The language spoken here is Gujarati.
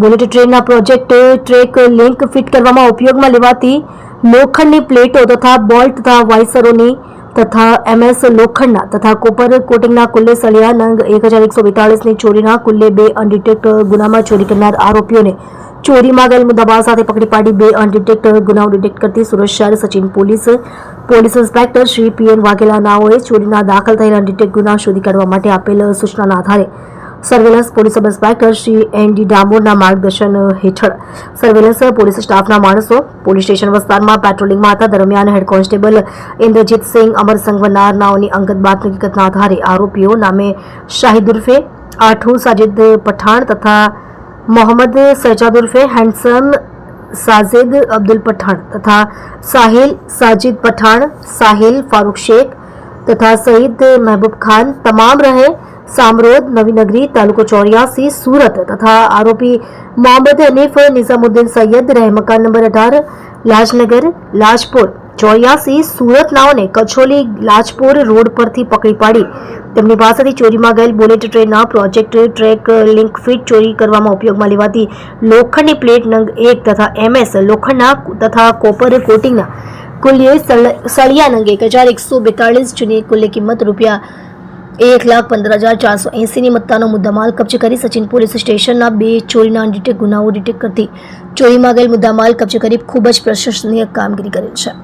બુલેટ ટ્રેનના પ્રોજેક્ટ ટ્રેક લિંક ફિટ કરવામાં ઉપયોગમાં લેવાતી લોખંડની પ્લેટો તથા બોલ્ટ તથા વાઇસરોની તથા MS લોખંડના તથા કોપર કોટિંગના કુલ્લે સળિયા નંગ 1142ની ચોરીના કુલ્લે 2 અનડિટેક્ટ ગુનામાં ચોરી કરનાર આરોપીઓને ચોરીમાં ગયેલ મુદ્દામાલ સાથે પકડી પાડી 2 અનડિટેક્ટ ગુનાઓ ડિટેક્ટ કરતી સુરત શહેર Sachin police inspector Shri PN Vaghela નાઓએ ચોરીના દાખલ થયેલ અનડિટેક્ટ ગુના શોધી કાઢવા માટે આપેલ સૂચનાના આધારે surveillance police sub inspector Shri ND ડામોરના માર્ગદર્શન હેઠળ સર્વેલન્સ પોલીસ સ્ટાફના માણસો પોલીસ સ્ટેશન વિસ્તારમાં પેટ્રોલિંગમાં હતા દરમિયાન હેડ કોન્સ્ટેબલ ઇન્દ્રજીત સિંહ અમરસંઘ નાઓની અંગત બાતમી હકીકતના આધારે આરોપીઓ નામે શાહિદ ઉર્ફે આઠુ સાજિદ પઠાણ તથા મોહમ્મદ સજાદ ઉર્ફે હેન્ડસમ સાजिद अब्दुल पठान तथा साहिल साजिद पठान साहिल फारूक शेख तथा सईद महबूब खान तमाम रहे सामरोद नवी नगरी तालुको 84 सूरत तथा आरोपी मोहम्मद हनीफ निजामुद्दीन सैयद रह मकान नंबर 18 लाजनगर लाजपुर 84 सूरत नाओने कछोली लाजपुर रोड परथी पकड़ी पाड़ी તેમની પાસેથી ચોરીમાં ગયેલ બુલેટ ટ્રેનના પ્રોજેક્ટ ટ્રેક લિંક ફિટ ચોરી કરવામાં ઉપયોગમાં લેવાતી લોખંડની પ્લેટ નંગ 1 તથા MS લોખંડના તથા કોપર કોટિંગના કુલ્લે સળિયા નંગ 1142 જેની કુલ્લે કિંમત રૂપિયા 1,15,480ની મત્તાનો મુદ્દામાલ કબજે કરી સચિન પોલીસ સ્ટેશનના 2 ચોરીના અનડિટેક્ટ ગુનાઓ ડિટેક્ટ કરતી ચોરીમાં ગયેલ મુદ્દામાલ કબજે કરી ખૂબ જ પ્રશંસનીય કામગીરી કરેલ છે।